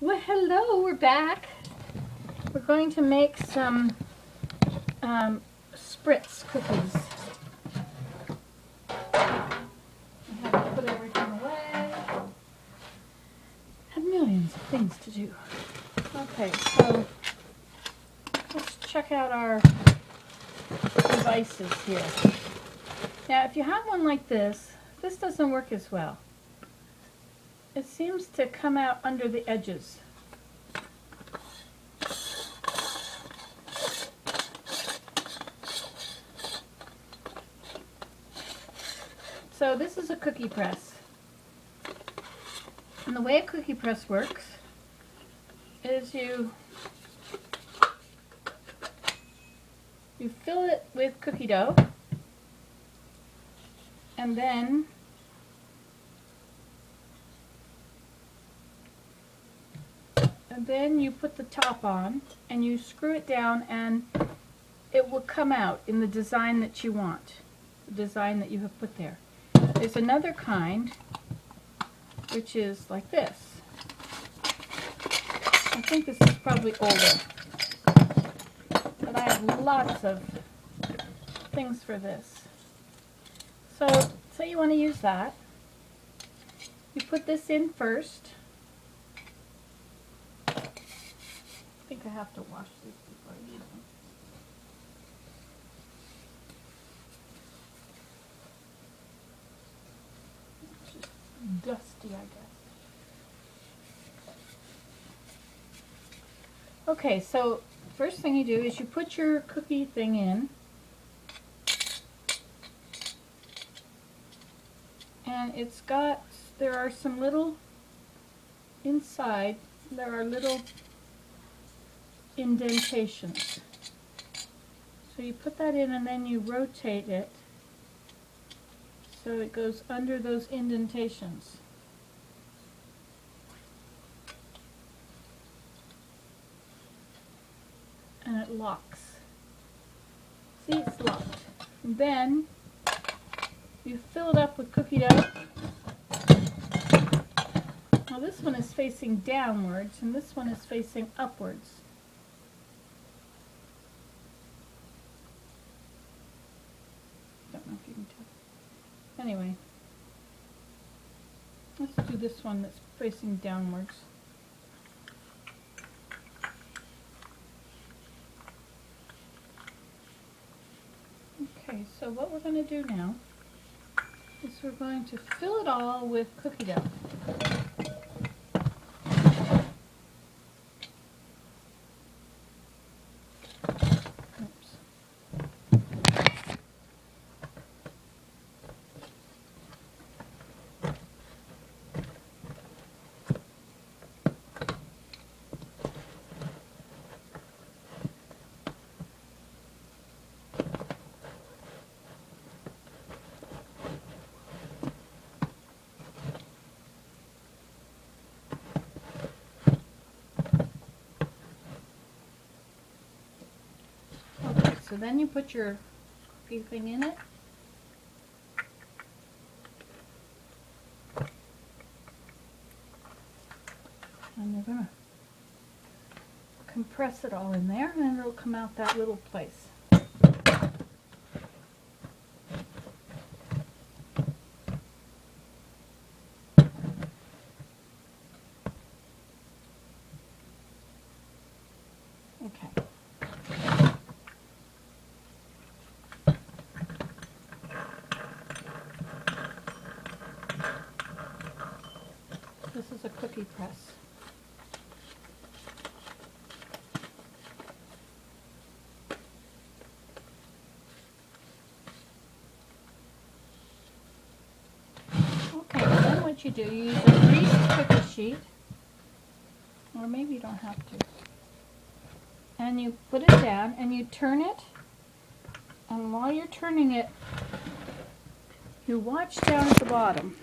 Well, hello, we're back. We're going to make some Spritz cookies. I have to put everything away. Had millions of things to do. Okay, so let's check out our devices here. Now, if you have one like this doesn't work as well. It seems to come out under the edges. So this is a cookie press. And the way a cookie press works is you fill it with cookie dough, and then you put the top on and you screw it down, and it will come out in the design that you want, the design that you have put there. There's another kind which is like this. I think this is probably older, but I have lots of things for this. So say you want to use that. You put this in first. I think I have to wash these before I use them. It's just dusty, I guess. Okay, so first thing you do is you put your cookie thing in, and there are some little, inside, there are little indentations. So you put that in and then you rotate it so it goes under those indentations. And it locks. See, it's locked. And then you fill it up with cookie dough. Now this one is facing downwards and this one is facing upwards. Don't know if you can tell. Anyway, let's do this one that's facing downwards. Okay, so what we're going to do now is we're going to fill it all with cookie dough. Oops. So then you put your cookie thing in it. And you're going to compress it all in there, and then it'll come out that little place. Okay. This is a cookie press. Okay, then what you do, you use a greased cookie sheet, or maybe you don't have to, and you put it down and you turn it, and while you're turning it, you watch down at the bottom.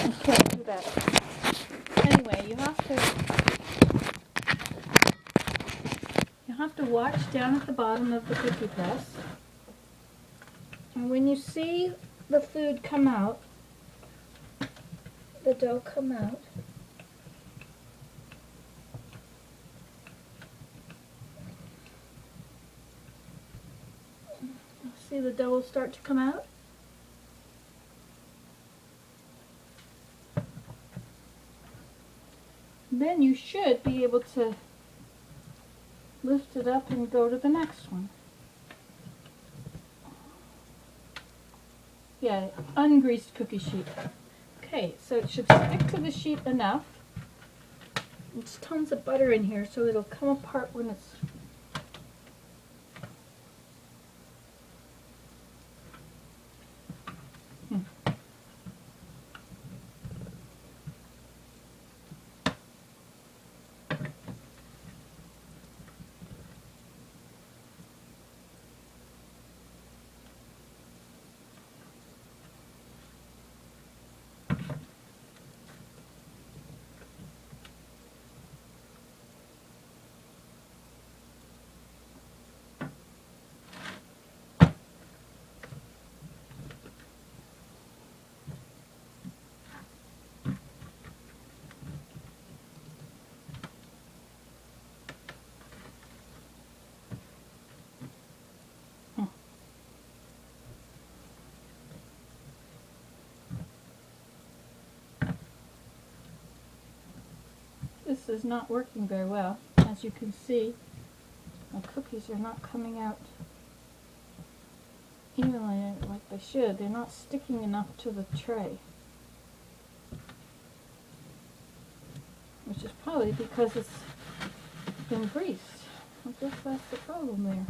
You can't do that. Anyway, you have to watch down at the bottom of the cookie press, And when you see the food come out, the dough come out, see the dough will start to come out. Then you should be able to lift it up and go to the next one. Yeah, ungreased cookie sheet. Okay, so it should stick to the sheet enough. There's tons of butter in here, so it'll come apart when it's... This is not working very well. As you can see, my cookies are not coming out evenly like they should. They're not sticking enough to the tray. Which is probably because it's been greased. I guess that's the problem there.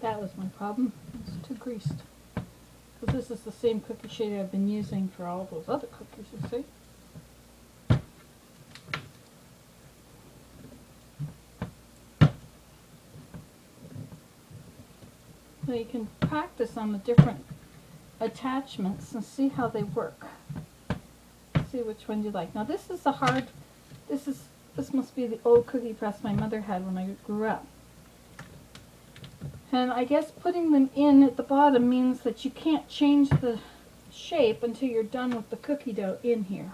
That was my problem. It's too greased. Because this is the same cookie sheet I've been using for all those other cookies, you see. So you can practice on the different attachments and see how they work. See which one you like. Now this is a hard, this must be the old cookie press my mother had when I grew up. And I guess putting them in at the bottom means that you can't change the shape until you're done with the cookie dough in here.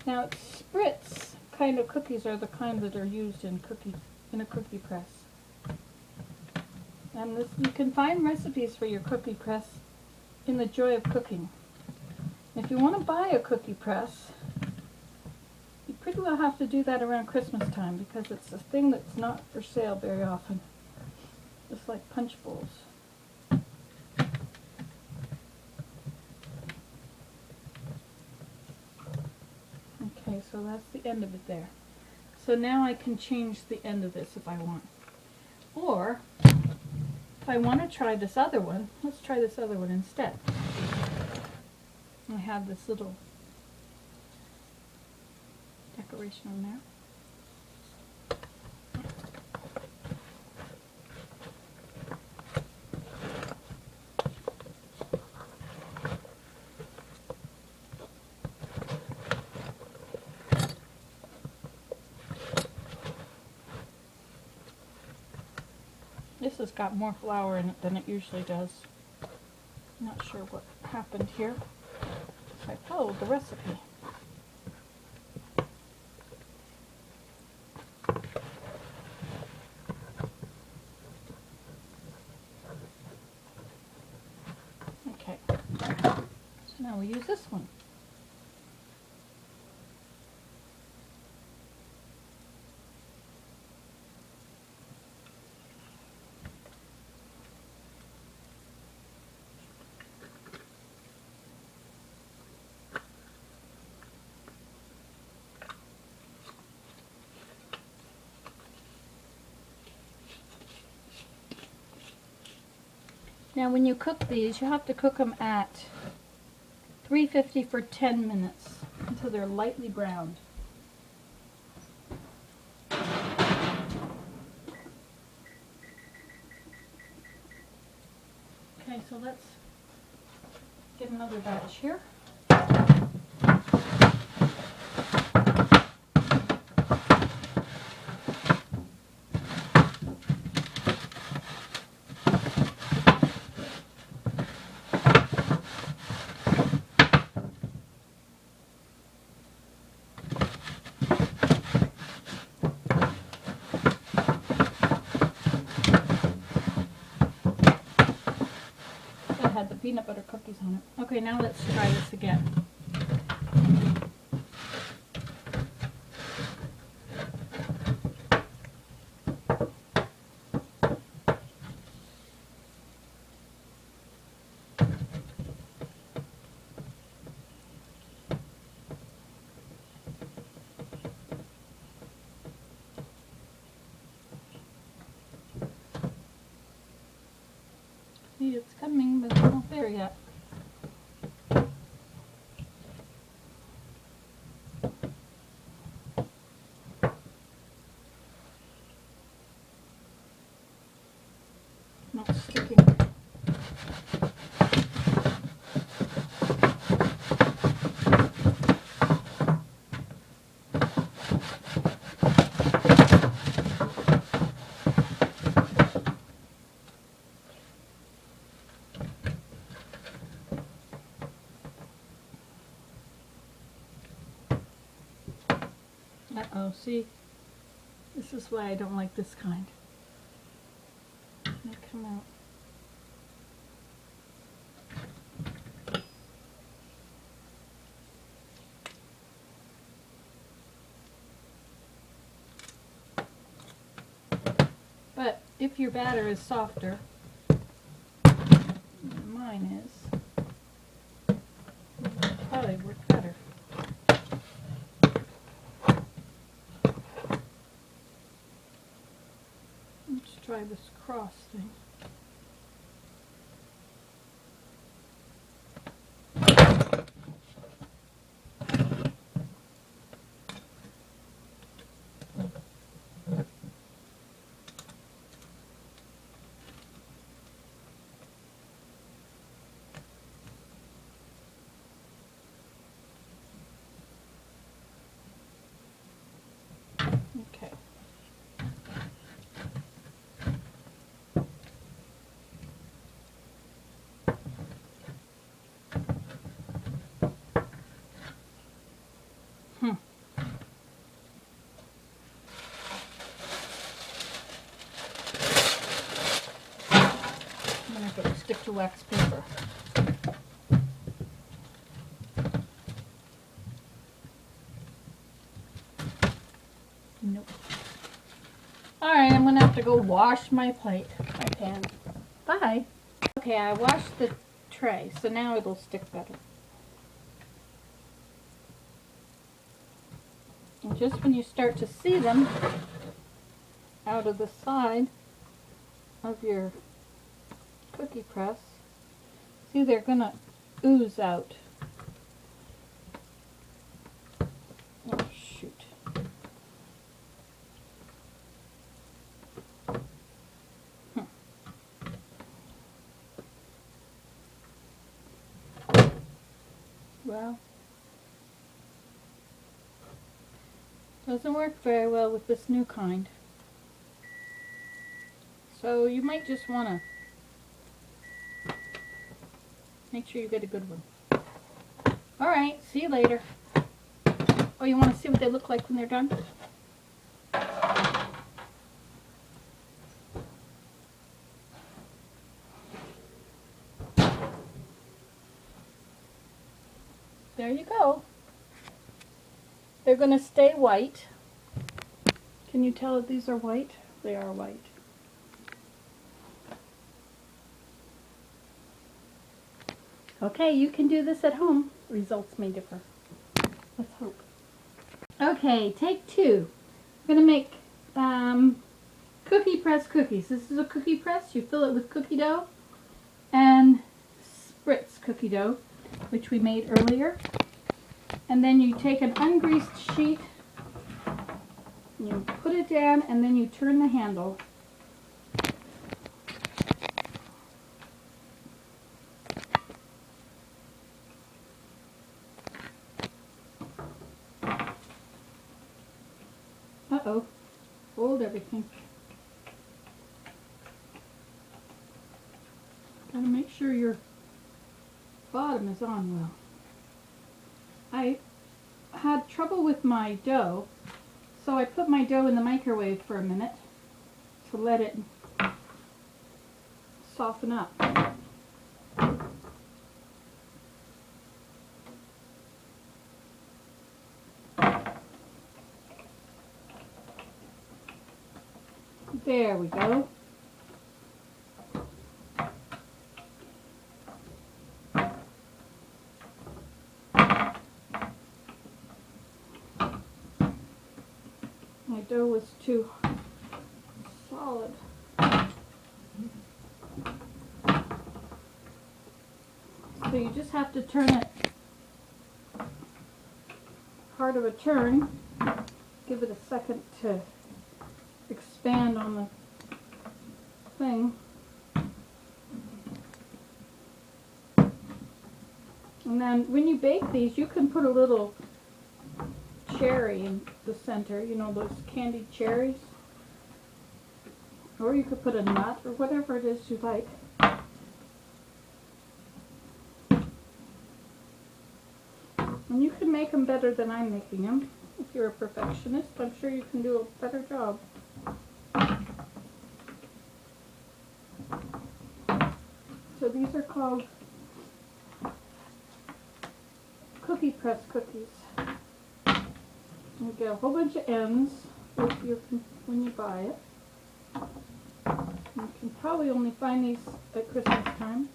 Now, Spritz kind of cookies are the kind that are used in a cookie press. And this, you can find recipes for your cookie press in the Joy of Cooking. If you want to buy a cookie press, you pretty well have to do that around Christmas time because it's a thing that's not for sale very often. Just like punch bowls. Okay, so that's the end of it there. So now I can change the end of this if I want. Or, if I want to try this other one, let's try this other one instead. I have this little decoration on there. This has got more flour in it than it usually does. Not sure what happened here. I followed the recipe. Okay, so now we use this one. Now when you cook these, you have to cook them at 350 for 10 minutes until they're lightly browned. Okay, so let's get another batch here. Had the peanut butter cookies on it. Okay, now let's try this again. See, it's coming, but it's not there yet. Not sticking. Uh-oh, see? This is why I don't like this kind. They come out. But if your batter is softer than mine is, it'll probably work better. Let's try this cross thing. Okay. I'm going to go stick to wax paper. Nope. Alright, I'm going to have to go wash my plate, my pan. Bye. Okay, I washed the tray, so now it'll stick better. And just when you start to see them out of the side of your cookie press, see, they're going to ooze out. Oh, shoot. Well, doesn't work very well with this new kind. So you might just want to make sure you get a good one. Alright, see you later. Oh, you want to see what they look like when they're done? There you go. They're going to stay white. Can you tell that these are white? They are white. Okay, you can do this at home. Results may differ. Let's hope. Okay, take two. I'm going to make cookie press cookies. This is a cookie press. You fill it with cookie dough and Spritz cookie dough, which we made earlier. And then you take an ungreased sheet, you put it down, and then you turn the handle. Uh-oh, fold everything. Gotta make sure your bottom is on well. I had trouble with my dough, so I put my dough in the microwave for a minute to let it soften up. There we go. My dough was too solid. So you just have to turn it part of a turn. Give it a second to expand on the thing. And then when you bake these, you can put a little cherry in the center, you know, those candied cherries. Or you could put a nut or whatever it is you like. And you can make them better than I'm making them. If you're a perfectionist, I'm sure you can do a better job. So these are called cookie press cookies. You get a whole bunch of ends when you buy it. You can probably only find these at Christmas time.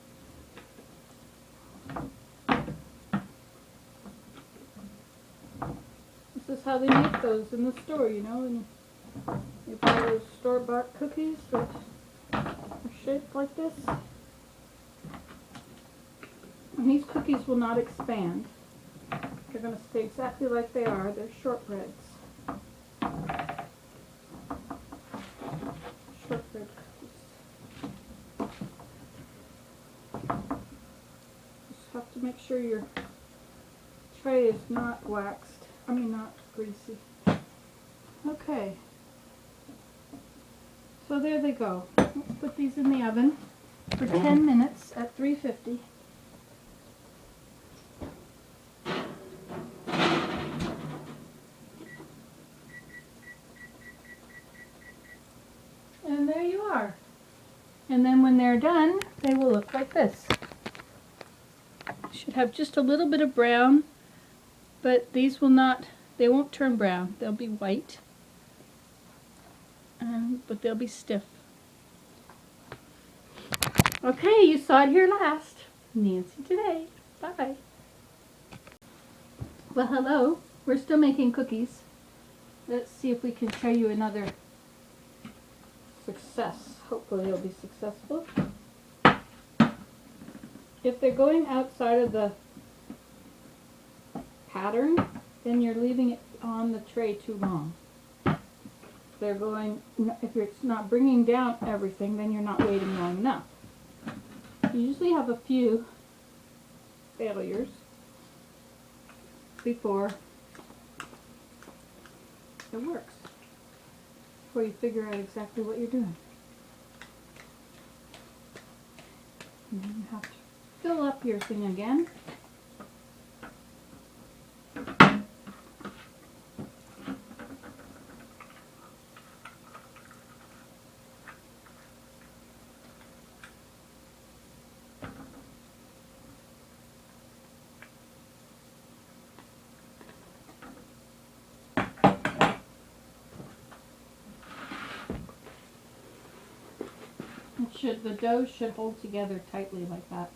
This is how they make those in the store, you know, and you buy those store-bought cookies that are shaped like this. And these cookies will not expand. They're going to stay exactly like they are. They're shortbreads. Shortbread cookies. Just have to make sure your tray is not waxed. I mean, not greasy. Okay. So there they go. Let's put these in the oven for 10 minutes at 350. And there you are. And then when they're done, they will look like this. Should have just a little bit of brown, but these will not, they won't turn brown. They'll be white, but they'll be stiff. Okay, you saw it here last. Nancy today. Bye. Well, hello. We're still making cookies. Let's see if we can show you another success. Hopefully it'll be successful. If they're going outside of the pattern, then you're leaving it on the tray too long. If it's not bringing down everything, then you're not waiting long enough. You usually have a few failures before it works, before you figure out exactly what you're doing. And then you have to fill up your thing again. The dough should hold together tightly like that.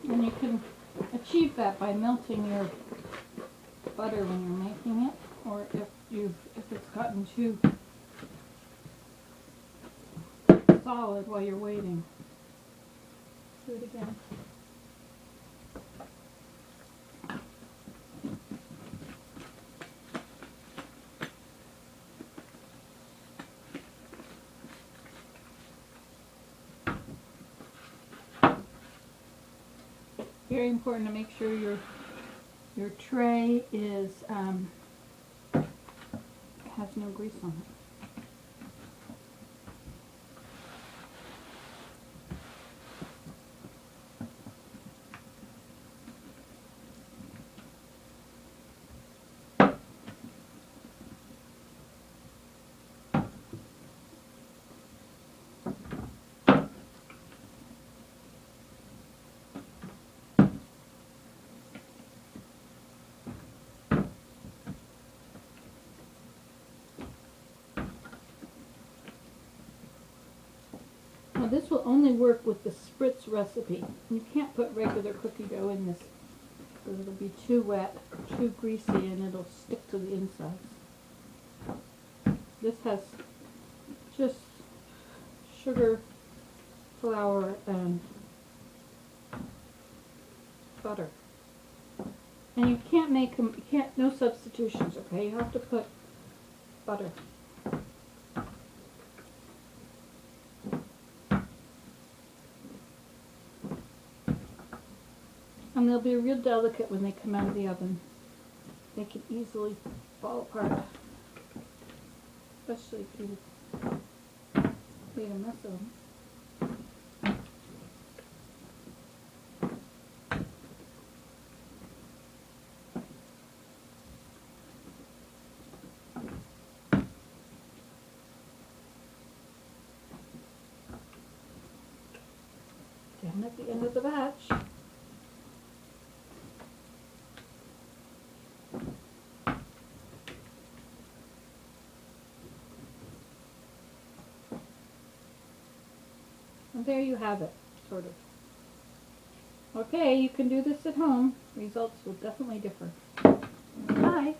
And you can achieve that by melting your butter when you're making it, or if it's gotten too solid while you're waiting. Do it again. Very important to make sure your tray is has no grease on it. Now this will only work with the Spritz recipe. You can't put regular cookie dough in this because it'll be too wet, too greasy, and it'll stick to the insides. This has just sugar, flour, and butter. And you can't make them, no substitutions, okay? You have to put butter. And they'll be real delicate when they come out of the oven. They can easily fall apart, especially if you made a mess of them. Down at the end of the batch. And there you have it, sort of. Okay, you can do this at home. Results will definitely differ. Bye.